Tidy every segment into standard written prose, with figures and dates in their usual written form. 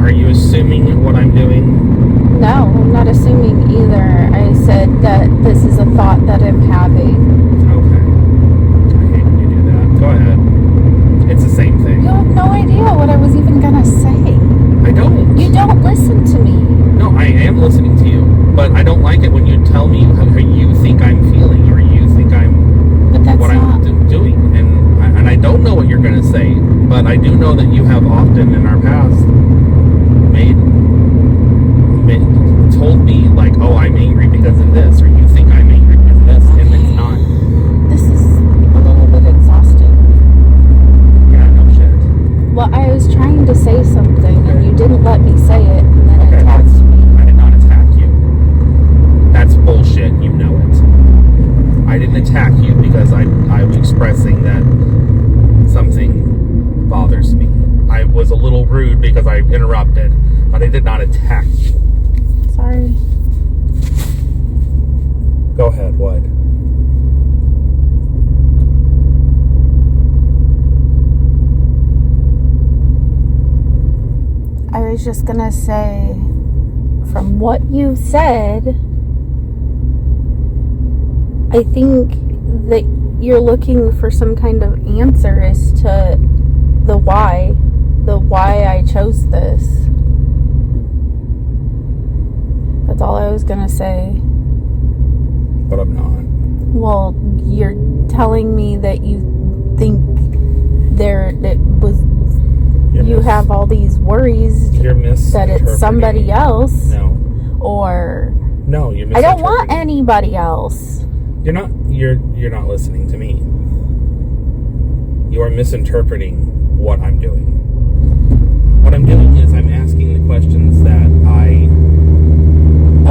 Are you assuming what I'm doing? No, I'm not assuming either. I said that this is a thought that I'm having. Okay. I hate when you do that. Go ahead. It's the same thing. You have no idea what I was even gonna say. I don't. You don't listen to me. No, I am listening to you. But I don't like it when you tell me how you think I'm feeling or you think I'm doing. And I don't know what you're going to say. But I do know that you have often in our past told me, like, oh, I'm angry because of this. Or you think I'm angry because of this. Okay. And it's not. This is a little bit exhausting. Yeah, no shit. Well, I was trying to say something and you didn't let me say it and then attacked me. I did not attack you. That's bullshit. You know it. I didn't attack you because I was expressing that something bothers me. I was a little rude because I interrupted, but I did not attack you. Sorry. Go ahead. What? I was just gonna say, from what you said, I think that you're looking for some kind of answer as to the why I chose this. That's all I was gonna say. But I'm not. Well, you're telling me that you think you have all these worries that it's somebody else. No. Or no, you're I don't want anybody else. You're not listening to me. You are misinterpreting what I'm doing. What I'm doing is I'm asking the questions that I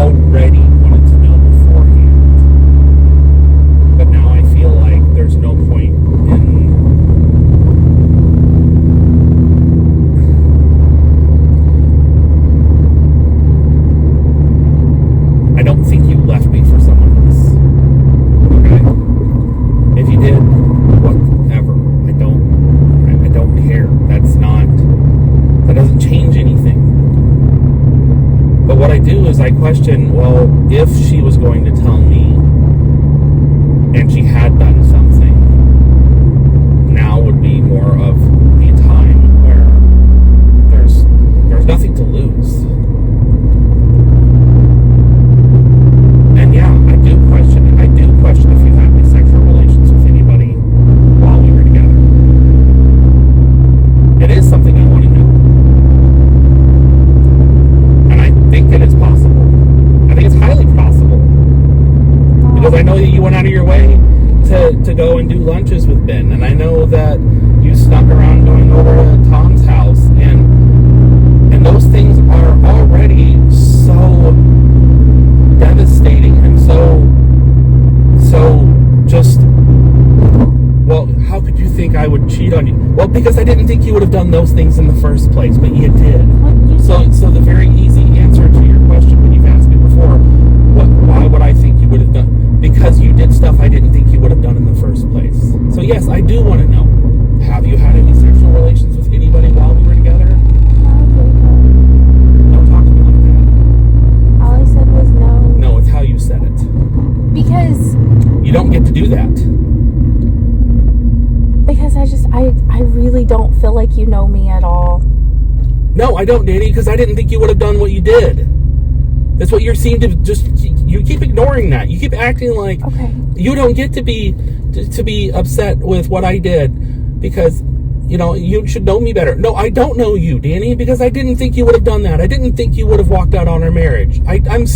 already wanted to know beforehand. But now I feel like there's no point in I don't think you left me for someone else. Okay? If you did, whatever. I don't care. That doesn't change anything. But what I do is I question, well, if she was going to tell me and she had done something, now would be more of the time where there's nothing to lose. And yeah, I do question it. I do question if you had any sexual relations with anybody while we were together. It is something I want to know. And I think that it's possible. I think it's highly possible. Because I know that you went out of your way to go and do lunches with Ben. And I know that you snuck around going over to Tom's house. And those things are already so devastating and so just, well, how could you think I would cheat on you? Well, because I didn't think you would have done those things in the first place, but you did. So the very easy answer to your question when you've asked me before, why would I think you would have done? Because you did stuff I didn't think you would have done in the first place. So yes, I do want to know, have you had any sexual relations with anybody while we were together? Don't talk to me like that. All I said was no. No, it's how you said it. Because you don't get to do that. Because I really don't feel like you know me at all. No, I don't, Danny, because I didn't think you would have done what you did. That's what you seem to just, you keep ignoring that. You keep acting like you don't get to be upset with what I did because, you should know me better. No, I don't know you, Danny, because I didn't think you would have done that. I didn't think you would have walked out on our marriage. I'm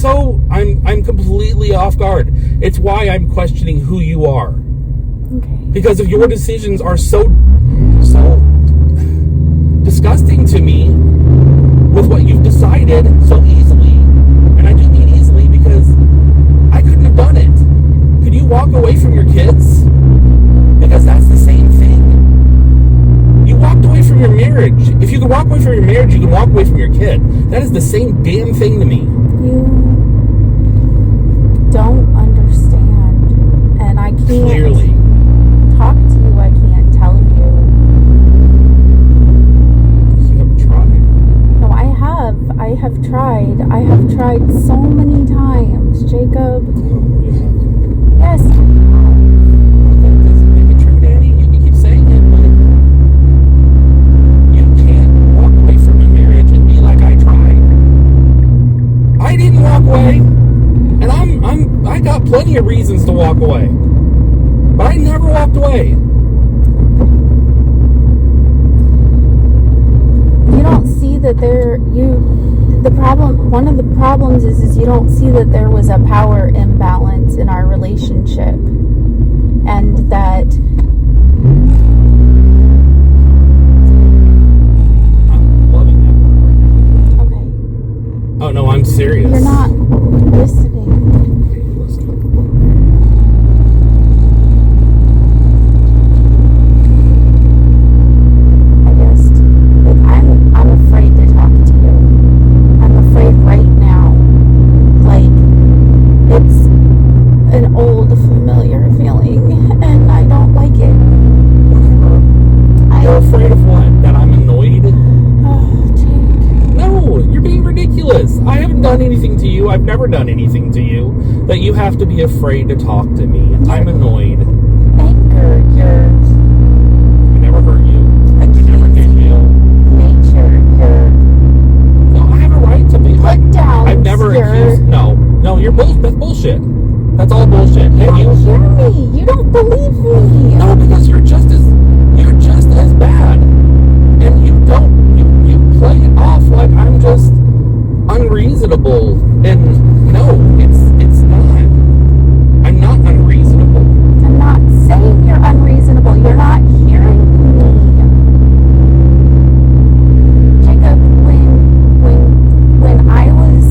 completely off guard. It's why I'm questioning who you are. Okay. Because of your decisions are so disgusting to me with what you've decided so easily. And I do mean easily because I couldn't have done it. Could you walk away from your kids? Because that's the same thing. You walked away from your marriage. If you can walk away from your marriage, you can walk away from your kid. That is the same damn thing to me. You don't understand. And I can't clearly talk to you. I can't tell you. You haven't tried. No, I have. I have tried so many times, Jacob. Oh, yeah. Yes. That doesn't make it true, Danny. You can keep saying it, but you can't walk away from a marriage and be like, I tried. I didn't walk away, and I got plenty of reasons to walk away, but I never walked away. You don't see that one of the problems is you don't see that there was a power imbalance in our relationship, and that I'm loving that right now. okay, Oh no, I'm serious. you're not listening. Okay, listen. I guess I'm afraid to talk to you. I'm afraid right now. Like, it's an old familiar feeling, and I don't like it. You're afraid of what? That I'm annoyed? Oh, Jake. No, you're being ridiculous. I haven't done anything to you. I've never done anything to you that you have to be afraid to talk to me. I'm annoyed. Anger, your I never hurt you. I never hit you. nature, your No, I have a right to be. put down. I've never accused. No, you're that's bullshit. That's all bullshit. You And don't hear me. You don't believe me. no, because you're just as bad, and you play it off like I'm just unreasonable. And no, it's not. I'm not unreasonable. I'm not saying you're unreasonable. You're not hearing me. Jacob, when I was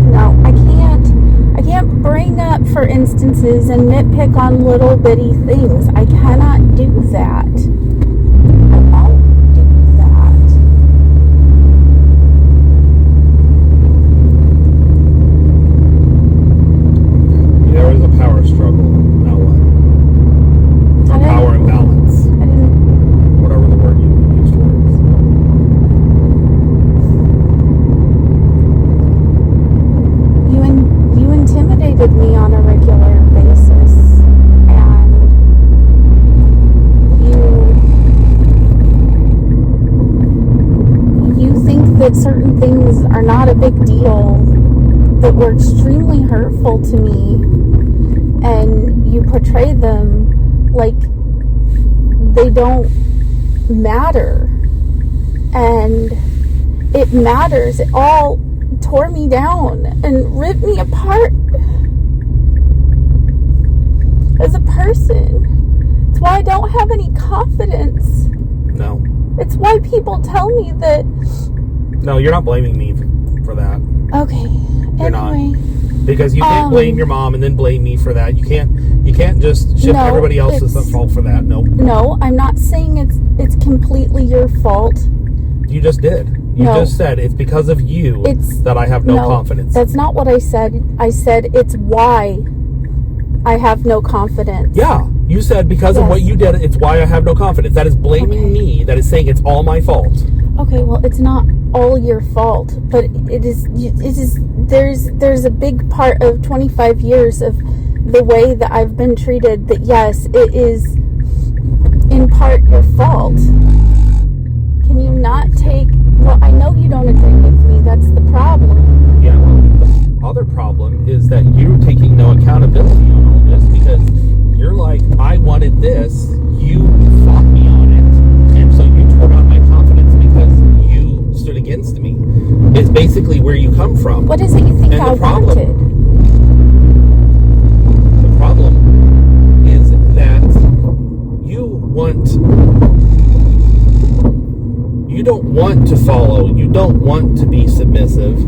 no, I can't bring up for instances and nitpick on little bitty things. I cannot do that. I won't do that. There is a power struggle. Now what? I didn't- Power imbalance. I didn't. Whatever the word you used for it. You intimidated me on a regular basis, and you think that certain things are not a big deal, that were extremely hurtful to me, and you portray them like they don't matter, and it matters. It all tore me down and ripped me apart as a person. It's why I don't have any confidence. No. It's why people tell me that. No, you're not blaming me for that. Okay. You're not. Anyway. Because you can't blame your mom and then blame me for that. You can't just shift No, everybody else's it's- fault for that. No. No, I'm not saying it's completely your fault. You just did. You No. just said it's because of you It's- that I have no confidence. That's not what I said. I said it's why I have no confidence. Yeah. You said because of Yes. what you did, it's why I have no confidence. That is blaming Okay. me. That is saying it's all my fault. Okay, well, it's not all your fault, but it is. There's a big part of 25 years of the way that I've been treated that, yes, it is in part your fault. Can you not take... Well, I know you don't agree with me. That's the problem. Yeah, well, the other problem is that you're taking no accountability on all this because you're like, I wanted this, you fought me on it, and so you tore down my confidence because you stood against me. Is basically where you come from. What is it you think And I the problem- wanted? The problem is that you don't want to follow, you don't want to be submissive,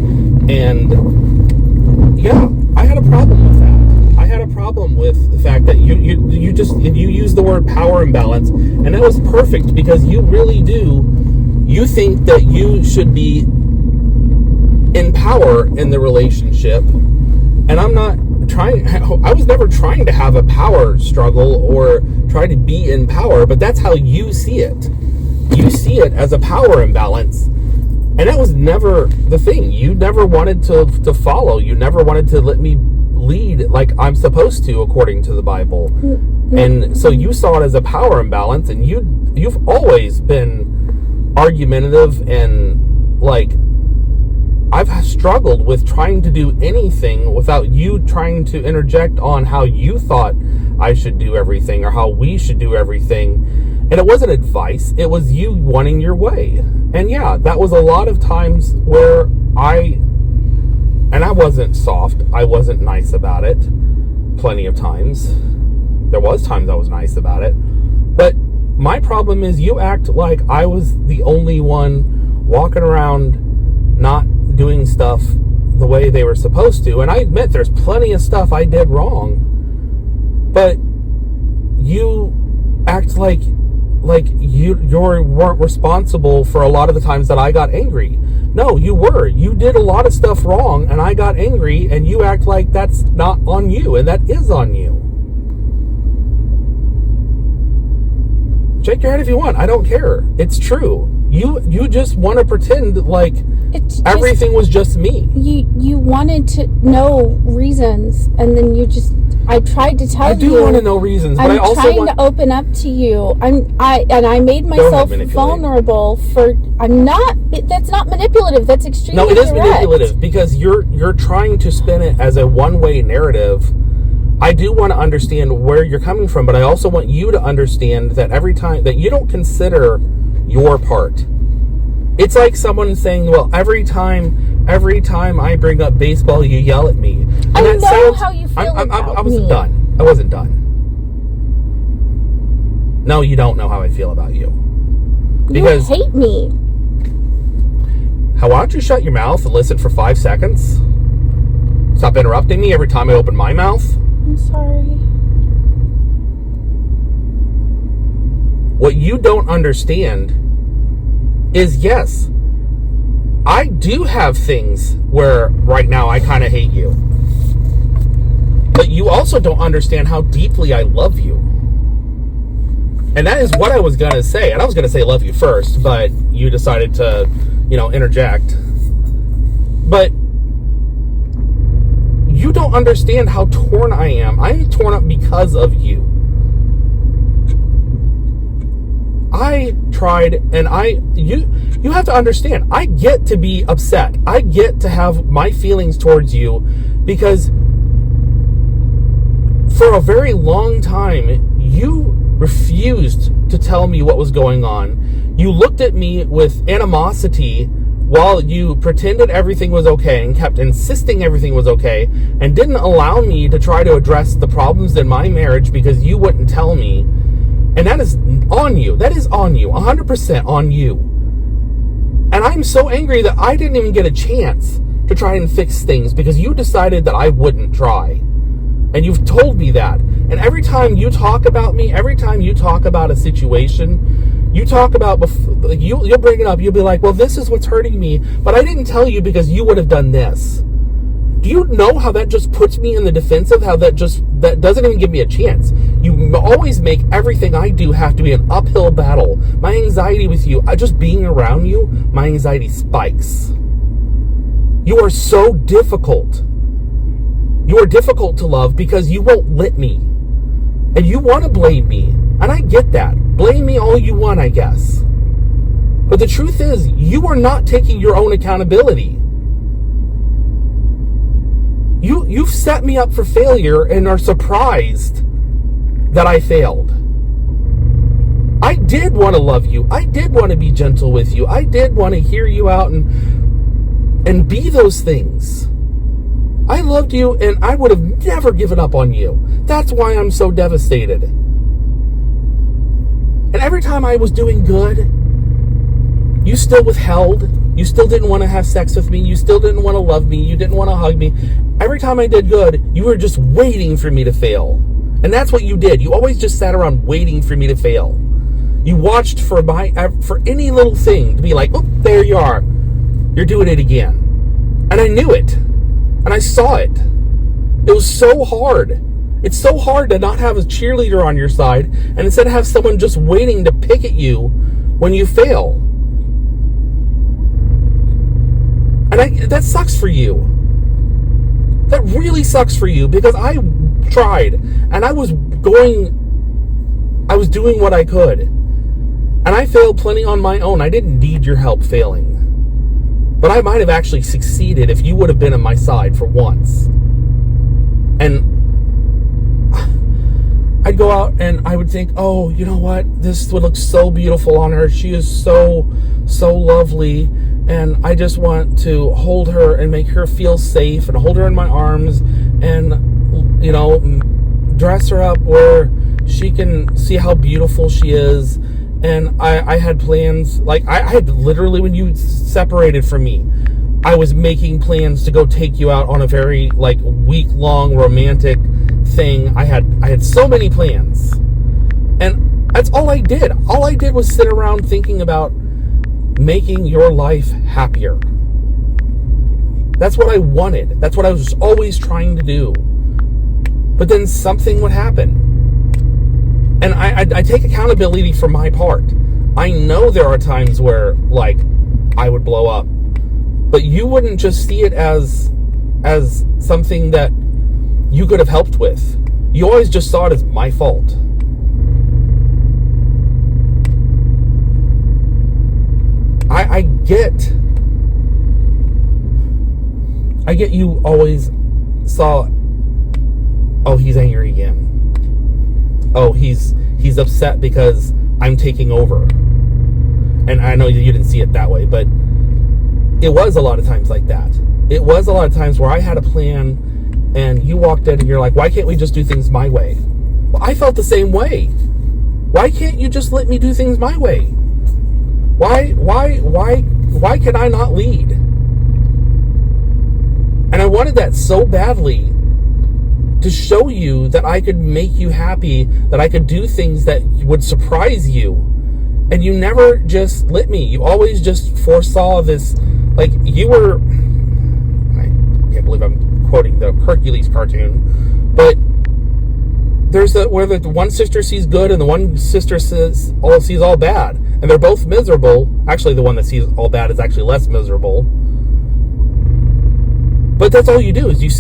and yeah, I had a problem with that. I had a problem with the fact that you used the word power imbalance, and that was perfect because you really do. You think that you should be in power in the relationship, and I'm not trying. I was never trying to have a power struggle or try to be in power, but that's how you see it. You see it as a power imbalance, And that was never the thing. You never wanted to follow. You never wanted to let me lead like I'm supposed to according to the Bible. And so you saw it as a power imbalance, and you've always been argumentative, and like I've struggled with trying to do anything without you trying to interject on how you thought I should do everything or how we should do everything. And it wasn't advice, it was you wanting your way. And yeah, that was a lot of times where I wasn't soft, I wasn't nice about it. Plenty of times. There was times I was nice about it. But my problem is you act like I was the only one walking around not doing stuff the way they were supposed to. And I admit there's plenty of stuff I did wrong. But you act like you weren't responsible for a lot of the times that I got angry. No, you were. You did a lot of stuff wrong, and I got angry, and you act like that's not on you, and that is on you. Shake your head if you want. I don't care. It's true. You just want to pretend like everything was just me. You wanted to know reasons, and then I tried to tell you. I do want to know reasons, but I also trying to open up to you. I made myself vulnerable for. I'm not. That's not manipulative. That's extremely. No, it is direct. manipulative because you're trying to spin it as a one-way narrative. I do want to understand where you're coming from, but I also want you to understand that every time that you don't consider your part. It's like someone saying, well, every time I bring up baseball, you yell at me. And I know how you feel about I wasn't me. done. I wasn't done. No, you don't know how I feel about you. Because you hate me. Why don't you shut your mouth and listen for 5 seconds? Stop interrupting me every time I open my mouth. I'm sorry. What you don't understand is, yes, I do have things where right now I kind of hate you. But you also don't understand how deeply I love you. And that is what I was going to say. And I was going to say love you first, but you decided to, interject. But you don't understand how torn I am. I'm torn up because of you. I tried, and you have to understand, I get to be upset. I get to have my feelings towards you because for a very long time, you refused to tell me what was going on. You looked at me with animosity while you pretended everything was okay and kept insisting everything was okay and didn't allow me to try to address the problems in my marriage because you wouldn't tell me. And that is on you. That is on you. 100% on you. And I'm so angry that I didn't even get a chance to try and fix things because you decided that I wouldn't try. And you've told me that. And every time you talk about me, every time you talk about a situation, you talk about, you'll bring it up. You'll be like, well, this is what's hurting me. But I didn't tell you because you would have done this. Do you know how that just puts me in the defensive? How that doesn't even give me a chance. You always make everything I do have to be an uphill battle. My anxiety with you, just being around you, my anxiety spikes. You are so difficult. You are difficult to love because you won't let me. And you want to blame me. And I get that. Blame me all you want, I guess. But the truth is, you are not taking your own accountability. You've set me up for failure and are surprised that I failed. I did want to love you. I did want to be gentle with you. I did want to hear you out and be those things. I loved you and I would have never given up on you. That's why I'm so devastated. And every time I was doing good, you still withheld. You still didn't want to have sex with me. You still didn't want to love me. You didn't want to hug me. Every time I did good, you were just waiting for me to fail. And that's what you did. You always just sat around waiting for me to fail. You watched for any little thing to be like, oh, there you are. You're doing it again. And I knew it. And I saw it. It was so hard. It's so hard to not have a cheerleader on your side and instead have someone just waiting to pick at you when you fail. that sucks for you. That really sucks for you, because I tried, and I was doing what I could. And I failed plenty on my own. I didn't need your help failing. But I might have actually succeeded if you would have been on my side for once. And I'd go out and I would think, oh, you know what? This would look so beautiful on her. She is so lovely. And I just want to hold her and make her feel safe and hold her in my arms and, dress her up where she can see how beautiful she is. And I had plans, like, I had literally, when you separated from me, I was making plans to go take you out on a very, like, week-long romantic thing. I had so many plans. And that's all I did. All I did was sit around thinking about making your life happier. That's what I wanted. That's what I was always trying to do. But then something would happen. And I take accountability for my part. I know there are times where, like, I would blow up. But you wouldn't just see it as something that you could have helped with. You always just saw it as my fault. I get you always saw, oh, he's angry again. Oh, he's upset because I'm taking over. And I know you didn't see it that way, but it was a lot of times like that. It was a lot of times where I had a plan and you walked in and you're like, why can't we just do things my way? Well, I felt the same way. Why can't you just let me do things my way? Why can I not lead? And I wanted that so badly, to show you that I could make you happy, that I could do things that would surprise you. And you never just let me. You always just foresaw this, like, you were, I can't believe I'm quoting the Hercules cartoon, but there's where the one sister sees good and the one sister sees all bad. And they're both miserable. Actually, the one that sees all bad is actually less miserable. But that's all you do, is you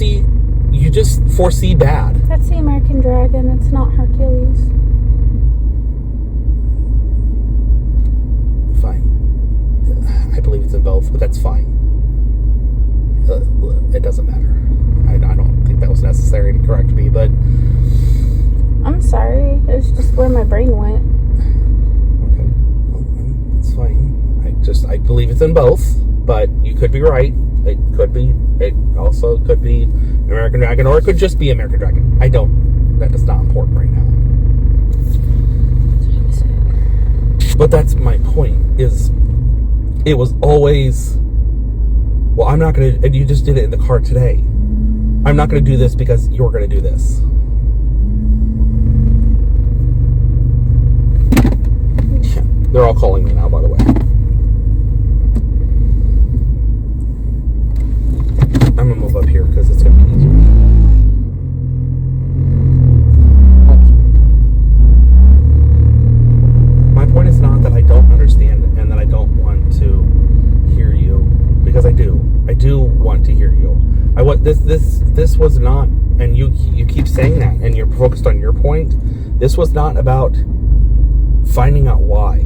just foresee bad. That's the American Dragon. It's not Hercules. Fine. I believe it's in both, but that's fine. It doesn't matter. I don't think that was necessary to correct me, but... I'm sorry. It's just where my brain went. Okay. Well, it's fine. I believe it's in both, but you could be right. It also could be American Dragon, or it could just be American Dragon. That is not important right now. But that's my point, is it was always, well, I'm not going to, and you just did it in the car today. I'm not going to do this because you're going to do this. Yeah, they're all calling me now, by the way. I'm going to move up here because it's going to be easier. My point is not that I don't understand and that I don't want to hear you, because I do. I do want to hear you. This was not, and you keep saying that, and you're focused on your point. This was not about finding out why.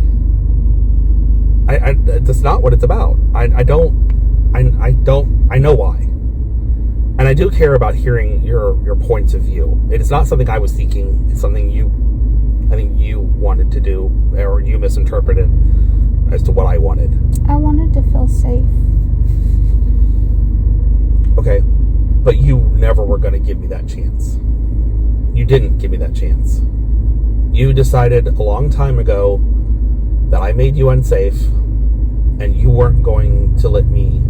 That's not what it's about. I know why. And I do care about hearing your points of view. It is not something I was seeking. It's something I think you wanted to do, or you misinterpreted as to what I wanted. I wanted to feel safe. Okay, but you never were going to give me that chance. You didn't give me that chance. You decided a long time ago that I made you unsafe, and you weren't going to let me.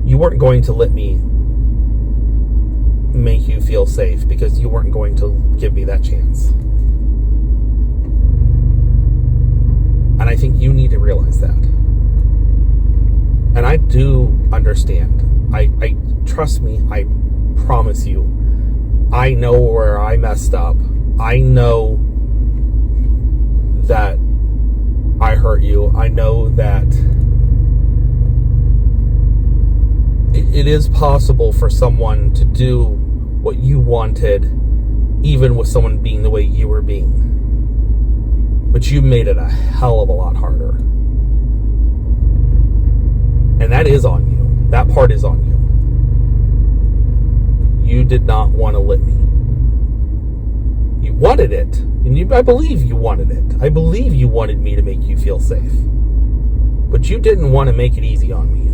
You weren't going to let me make you feel safe because you weren't going to give me that chance. And I think you need to realize that. And I do understand. I trust me, I promise you, I know where I messed up. I know that I hurt you. I know that it is possible for someone to do what you wanted, even with someone being the way you were being. But you made it a hell of a lot harder. And that is on you. That part is on you. You did not want to let me. You wanted it. And I believe you wanted it. I believe you wanted me to make you feel safe. But you didn't want to make it easy on me.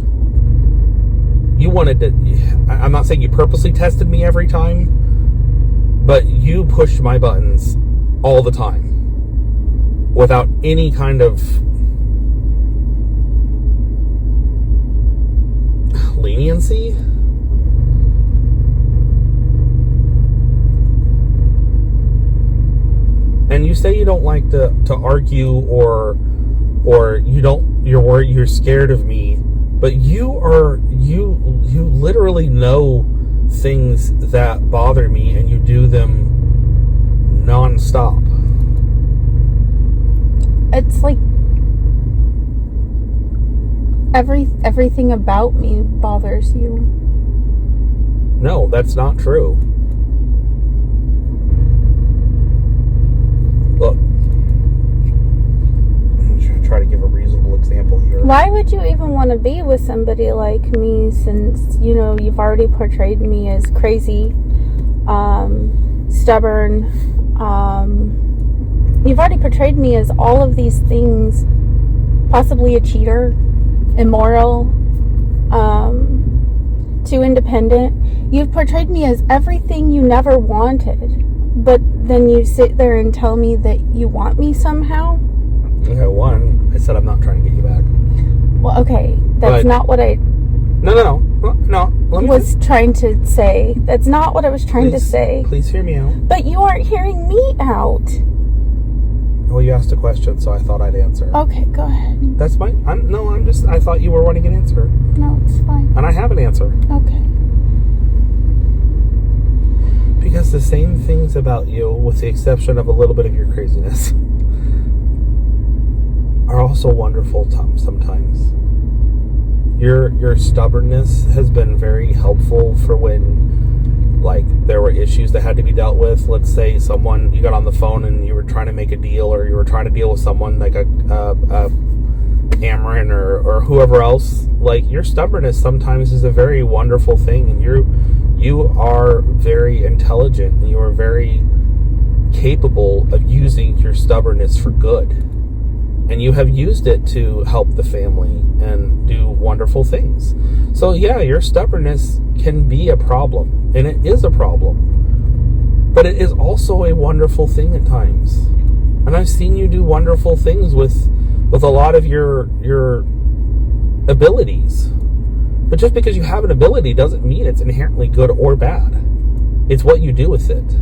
You wanted to... I'm not saying you purposely tested me every time, but you pushed my buttons all the time without any kind of leniency. And you say you don't like to argue or you're scared of me, but you literally know things that bother me, and you do them nonstop. It's like everything about me bothers you. No, that's not true. Look, I'm going to try to give a reasonable example here. Why would you even want to be with somebody like me, since, you've already portrayed me as crazy, stubborn, you've already portrayed me as all of these things, possibly a cheater, immoral, too independent. You've portrayed me as everything you never wanted, but then you sit there and tell me that you want me somehow? Okay, one, I said I'm not trying to get you back. Well, okay, that's not what I... No, let me was trying to say. That's not what I was trying to say. Please hear me out. But you aren't hearing me out. Well, you asked a question, so I thought I'd answer. Okay, go ahead. That's fine. I thought you were wanting an answer. No, it's fine. And I have an answer. Okay. Because the same things about you, with the exception of a little bit of your craziness, are also wonderful sometimes. Your stubbornness has been very helpful for when, like, there were issues that had to be dealt with. Let's say you got on the phone and you were trying to make a deal, or you were trying to deal with someone like a Cameron or whoever else. Like, your stubbornness sometimes is a very wonderful thing, and you are very intelligent, and you are very capable of using your stubbornness for good. And you have used it to help the family and do wonderful things. So yeah, your stubbornness can be a problem, and it is a problem. But it is also a wonderful thing at times. And I've seen you do wonderful things with a lot of your abilities. But just because you have an ability doesn't mean it's inherently good or bad. It's what you do with it.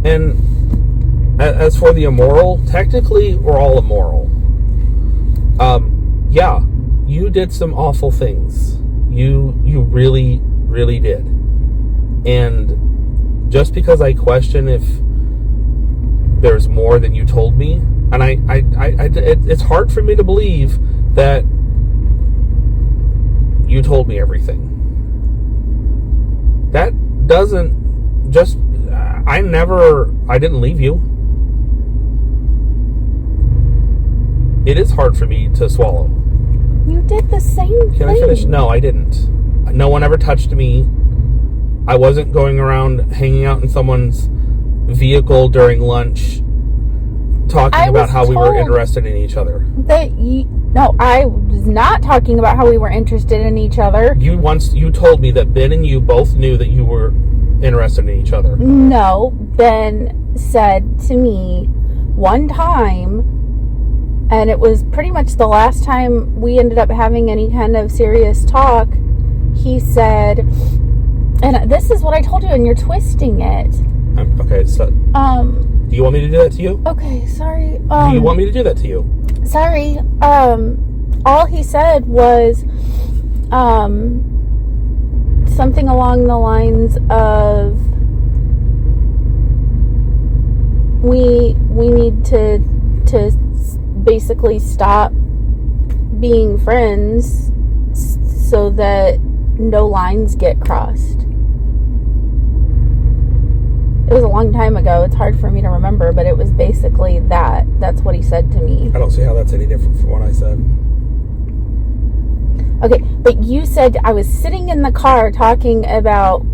And as for the immoral, technically we're all immoral. Yeah, you did some awful things. You really, really did. And just because I question if there's more than you told me, and it's hard for me to believe that you told me everything. That doesn't just... I didn't leave you. It is hard for me to swallow. You did the same thing. Can I finish? No, I didn't. No one ever touched me. I wasn't going around hanging out in someone's vehicle during lunch talking about how we were interested in each other. No, I was not talking about how we were interested in each other. You told me that Ben and you both knew that you were interested in each other. No, Ben said to me one time, and it was pretty much the last time we ended up having any kind of serious talk, he said, and this is what I told you, and you're twisting it. Okay, so... do you want me to do that to you? Okay, sorry. Do you want me to do that to you? Sorry. All he said was, something along the lines of, we need to to basically stop being friends so that no lines get crossed. It was a long time ago. It's hard for me to remember, but it was basically that. That's what he said to me. I don't see how that's any different from what I said. Okay, but you said I was sitting in the car talking about,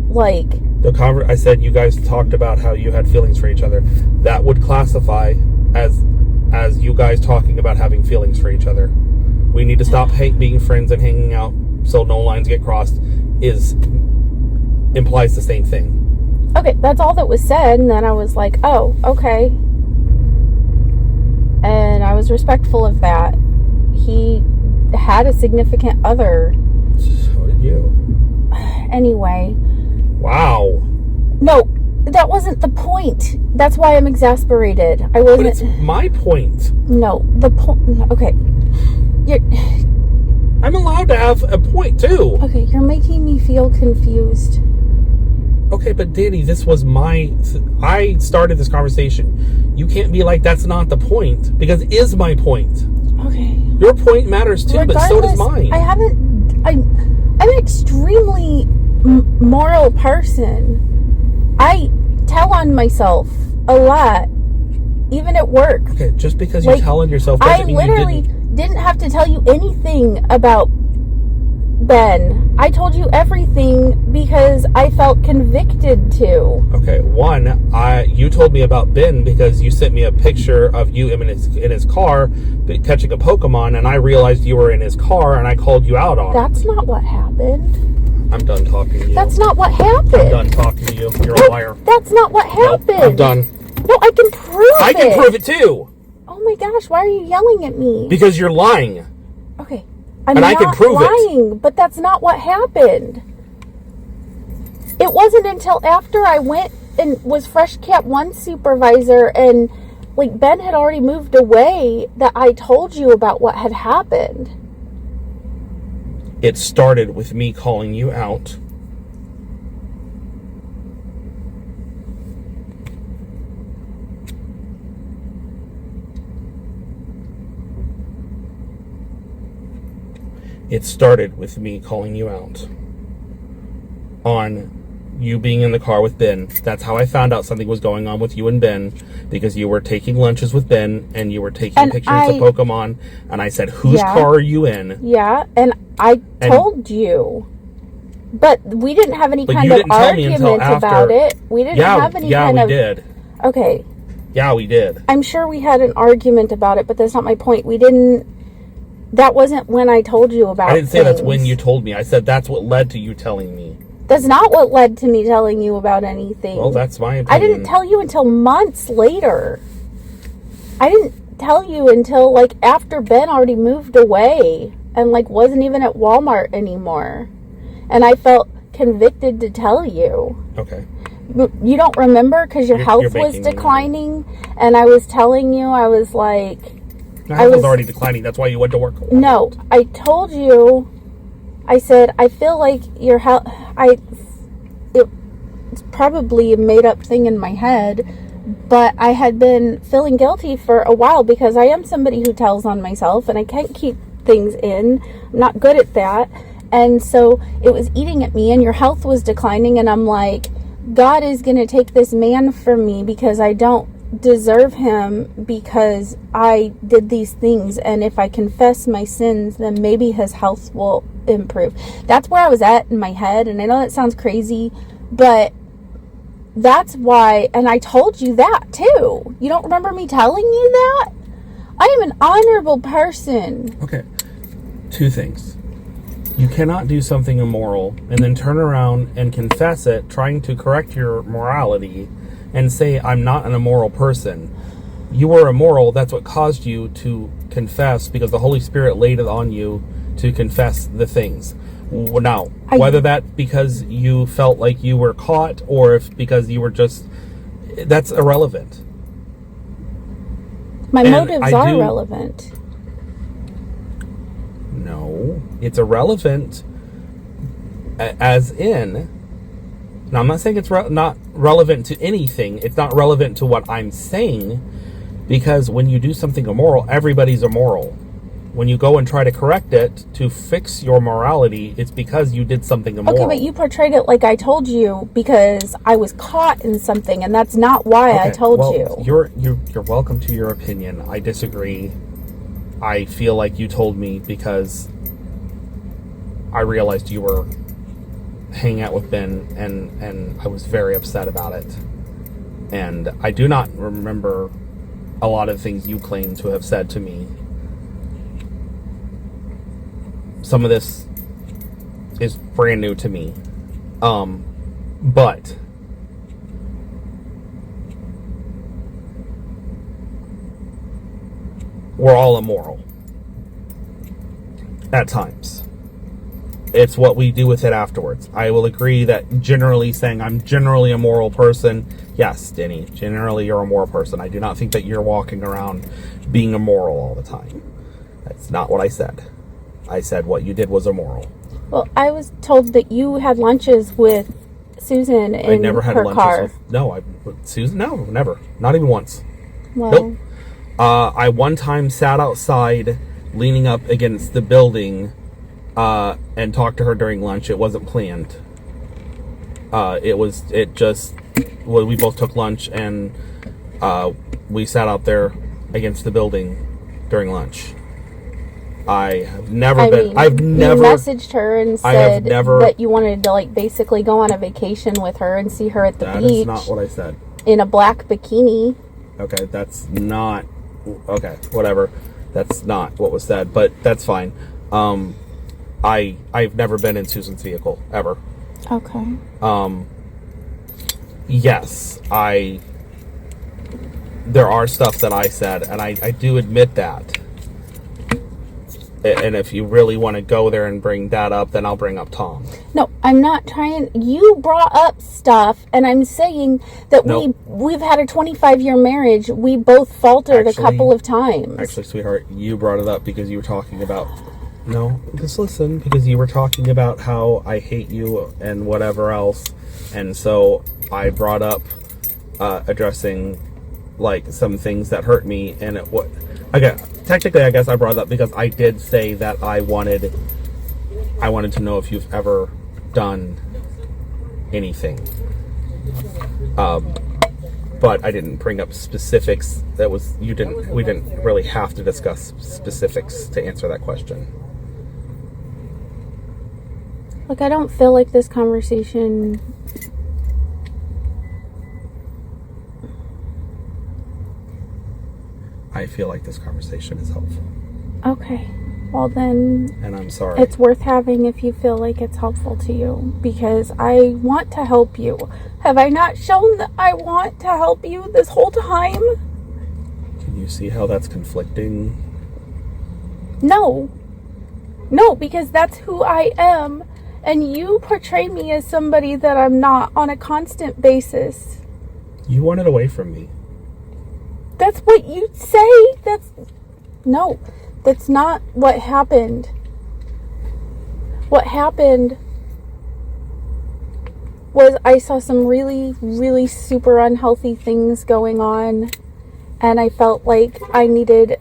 like... I said you guys talked about how you had feelings for each other. That would classify as you guys talking about having feelings for each other. We need to stop being friends and hanging out so no lines get crossed implies the same thing. Okay, that's all that was said, and then I was like, oh, okay. And I was respectful of that. He had a significant other. So did you. Anyway. Wow. No, that wasn't the point. That's why I'm exasperated. I wasn't. But it's my point. No, the point. Okay. I'm allowed to have a point, too. Okay, you're making me feel confused. Okay, but Danny, this was I started this conversation. You can't be like, that's not the point, because it is my point. Okay. Your point matters too, but so does mine. I'm an extremely moral person. I tell on myself a lot, even at work. Okay, just because you tell on yourself doesn't mean you didn't. I literally didn't have to tell you anything about Ben. I told you everything because I felt convicted to. Okay, you told me about Ben because you sent me a picture of you in his car catching a Pokemon, and I realized you were in his car, and I called you out on it. That's not what happened. I'm done talking to you. That's not what happened. I'm done talking to you. You're a liar. That's not what happened. Nope, I'm done. No, I can prove it. I can prove it too. Oh my gosh, why are you yelling at me? Because you're lying. Okay. I'm and not I can prove lying, but that's not what happened. It wasn't until after I went and was Fresh Cat 1 supervisor and Ben had already moved away that I told you about what had happened. It started with me calling you out. It started with me calling you out on you being in the car with Ben. That's how I found out something was going on with you and Ben, because you were taking lunches with Ben and you were taking pictures of Pokemon, and I said, whose car are you in? Yeah, and I told you. But we didn't have any kind of argument about it. We didn't have any kind of... Yeah, we did. Okay. Yeah, we did. I'm sure we had an argument about it, but that's not my point. We didn't... That wasn't when I told you about I didn't say that's when you told me. I said that's what led to you telling me. That's not what led to me telling you about anything. Well, that's my opinion. I didn't tell you until months later. I didn't tell you until, after Ben already moved away and, wasn't even at Walmart anymore. And I felt convicted to tell you. Okay. You don't remember because your health was declining, and I was telling you, I was like... My health was already declining. That's why you went to work. No, I told you. I said I feel like your health. It's probably a made-up thing in my head, but I had been feeling guilty for a while because I am somebody who tells on myself, and I can't keep things in. I'm not good at that, and so it was eating at me. And your health was declining, and I'm like, God is going to take this man from me because I don't deserve him because I did these things, and if I confess my sins, then maybe his health will improve. That's where I was at in my head, and I know that sounds crazy, but that's why. And I told you that too. You don't remember me telling you that? I am an honorable person. Okay, two things. You cannot do something immoral and then turn around and confess it, trying to correct your morality, and say, I'm not an immoral person. You were immoral. That's what caused you to confess, because the Holy Spirit laid it on you to confess the things. Now, whether that because you felt like you were caught or if because you were just... That's irrelevant. My motives are relevant. No, it's irrelevant as in... Now, I'm not saying it's not relevant to anything. It's not relevant to what I'm saying. Because when you do something immoral, everybody's immoral. When you go and try to correct it to fix your morality, it's because you did something immoral. Okay, but you portrayed it like I told you because I was caught in something, and that's not why I told you. You're welcome to your opinion. I disagree. I feel like you told me because I realized you were hanging out with Ben, and I was very upset about it. And I do not remember a lot of things you claim to have said to me. Some of this is brand new to me. But we're all immoral at times. It's what we do with it afterwards. I will agree that generally saying I'm generally a moral person, yes, Denny, generally you're a moral person. I do not think that you're walking around being immoral all the time. That's not what I said. I said what you did was immoral. Well, I was told that you had lunches with Susan in I never had her lunches car. with Susan? No, never. Not even once. Well, Nope. I one time sat outside leaning up against the building and talked to her during lunch. It wasn't planned. We both took lunch and we sat out there against the building during lunch. I've never you messaged her and said that you wanted to like basically go on a vacation with her and see her at the beach. That is not what I said. In a black bikini. Okay, that's not... Okay, whatever. That's not what was said, but that's fine. I've never been in Susan's vehicle, ever. Okay. Yes, there are stuff that I said, and I do admit that. And if you really want to go there and bring that up, then I'll bring up Tom. No, I'm not trying. You brought up stuff, and I'm saying that we've had a 25-year marriage. We both faltered a couple of times. Actually, sweetheart, you brought it up because you were talking about... No, just listen, because you were talking about how I hate you and whatever else. And so I brought up addressing like some things that hurt me, and technically I guess I brought it up because I did say that I wanted to know if you've ever done anything. But I didn't bring up specifics. We didn't really have to discuss specifics to answer that question. Look, I don't feel like this conversation... I feel like this conversation is helpful. Okay. Well then... And I'm sorry. It's worth having if you feel like it's helpful to you. Because I want to help you. Have I not shown that I want to help you this whole time? Can you see how that's conflicting? No. No, because that's who I am. And you portray me as somebody that I'm not on a constant basis. You want it away from me. That's what you say. No, that's not what happened. What happened was I saw some really, really super unhealthy things going on. And I felt like I needed...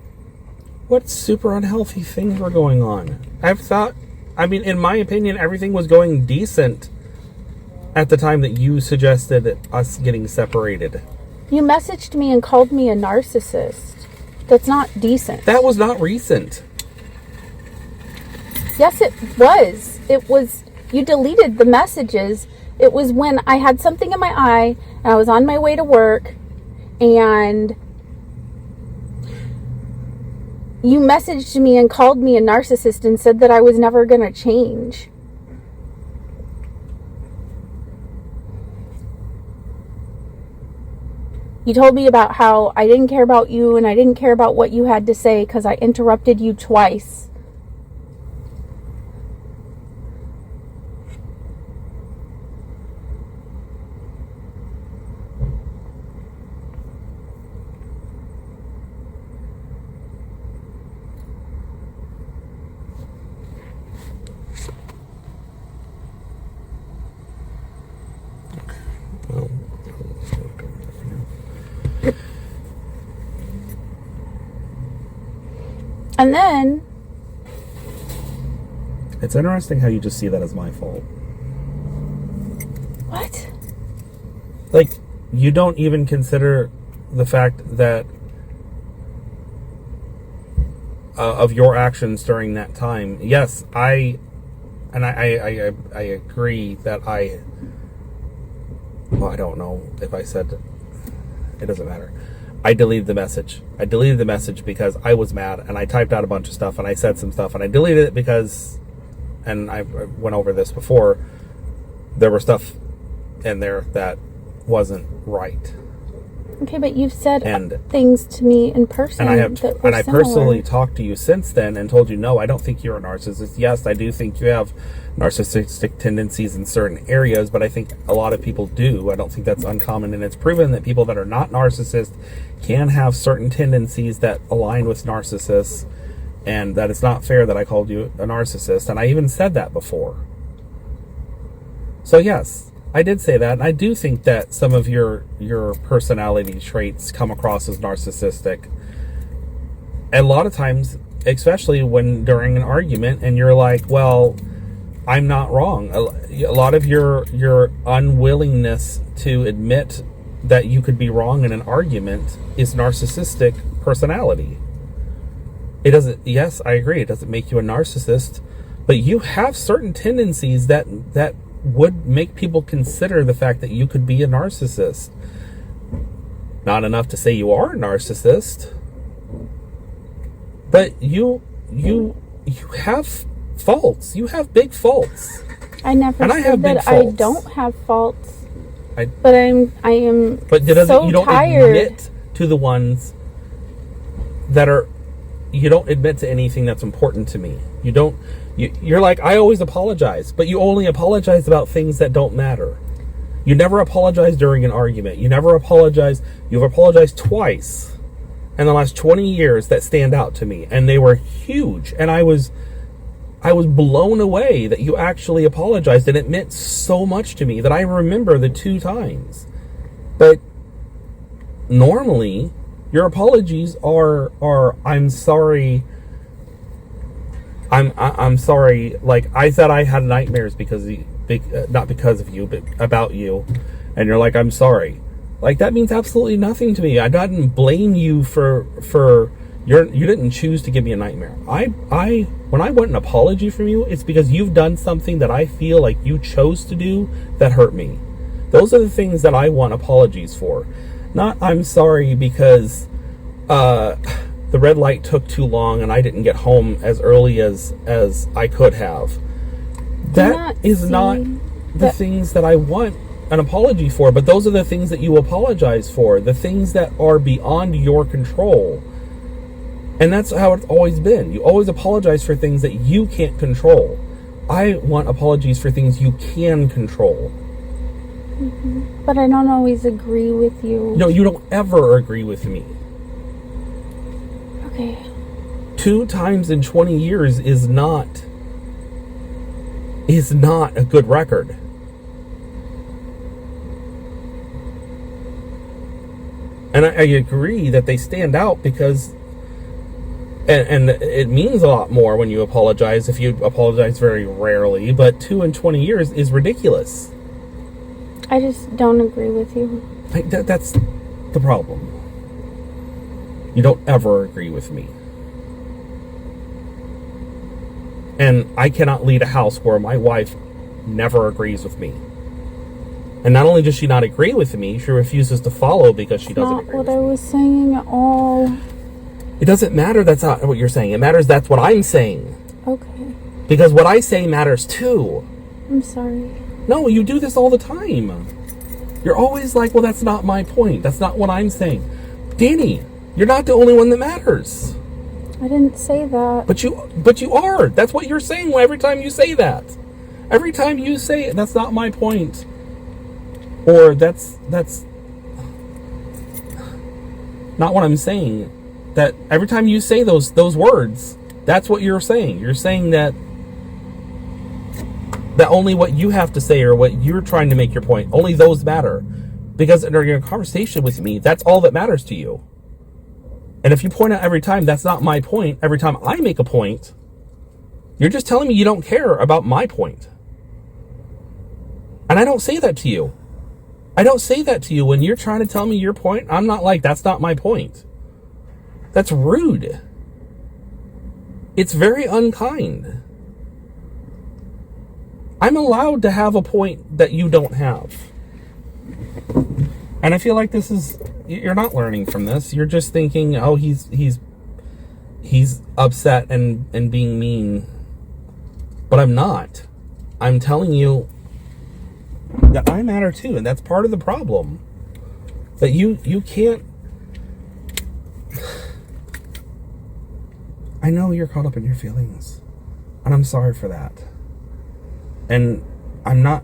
What super unhealthy things were going on? In my opinion, everything was going decent at the time that you suggested us getting separated. You messaged me and called me a narcissist. That's not decent. That was not recent. Yes, it was. It was... You deleted the messages. It was when I had something in my eye and I was on my way to work and... You messaged me and called me a narcissist and said that I was never going to change. You told me about how I didn't care about you and I didn't care about what you had to say because I interrupted you twice. And then... It's interesting how you just see that as my fault. What? Like, you don't even consider the fact that of your actions during that time. Yes, I agree that well, I don't know if I said, it doesn't matter. I deleted the message. I deleted the message because I was mad, and I typed out a bunch of stuff, and I said some stuff, and I deleted it because, and I went over this before, there were stuff in there that wasn't right. Okay, but you've said and things to me in person. And I personally talked to you since then and told you, no, I don't think you're a narcissist. Yes, I do think you have narcissistic tendencies in certain areas, but I think a lot of people do. I don't think that's uncommon, and it's proven that people that are not narcissists can have certain tendencies that align with narcissists, and that it's not fair that I called you a narcissist, and I even said that before. So yes, I did say that, and I do think that some of your personality traits come across as narcissistic. And a lot of times, especially when during an argument, and you're like, well, I'm not wrong. A lot of your unwillingness to admit that you could be wrong in an argument is narcissistic personality. It doesn't, yes, I agree, it doesn't make you a narcissist, but you have certain tendencies that would make people consider the fact that you could be a narcissist. Not enough to say you are a narcissist, but you have faults. You have big faults. I never said that I don't have faults. But I am But you don't admit to the ones that are. You don't admit to anything that's important to me. You're like, I always apologize, but you only apologize about things that don't matter. You never apologize during an argument. You never apologize. You've apologized twice in the last 20 years that stand out to me, and they were huge. And I was blown away that you actually apologized, and it meant so much to me that I remember the 2 times. But normally, your apologies are I'm sorry. I'm sorry. Like, I said I had nightmares not because of you, but about you, and you're like, I'm sorry. Like, that means absolutely nothing to me. I didn't blame you for you didn't choose to give me a nightmare. When I want an apology from you, it's because you've done something that I feel like you chose to do that hurt me. Those are the things that I want apologies for. Not, I'm sorry because the red light took too long and I didn't get home as early as I could have. That is not the things that I want an apology for, but those are the things that you apologize for, the things that are beyond your control. And that's how it's always been. You always apologize for things that you can't control. I want apologies for things you can control. Mm-hmm. But I don't always agree with you. No, you don't ever agree with me. Okay. 2 times in 20 years is not a good record. And I agree that they stand out because and it means a lot more when you apologize if you apologize very rarely, but 2 in 20 years is ridiculous. I just don't agree with you. That's the problem. You don't ever agree with me. And I cannot lead a house where my wife never agrees with me. And not only does she not agree with me, she refuses to follow because she doesn't agree with me. That's not what I was saying at all. It doesn't matter that's not what you're saying. It matters that's what I'm saying. Okay. Because what I say matters too. I'm sorry. No, you do this all the time. You're always like, well, that's not my point. That's not what I'm saying. Danny, you're not the only one that matters. I didn't say that. But you are. That's what you're saying every time you say that. Every time you say, that's not my point. Or that's not what I'm saying. That every time you say those words, that's what you're saying. You're saying that only what you have to say or what you're trying to make your point, only those matter. Because during a conversation with me, that's all that matters to you. And if you point out every time that's not my point, every time I make a point, you're just telling me you don't care about my point. And I don't say that to you. I don't say that to you when you're trying to tell me your point. I'm not like, that's not my point. That's rude. It's very unkind. I'm allowed to have a point that you don't have. And I feel like you're not learning from this. You're just thinking, oh, he's upset and being mean. But I'm not. I'm telling you that I matter too, and that's part of the problem. That you can't. I know you're caught up in your feelings, and I'm sorry for that. And I'm not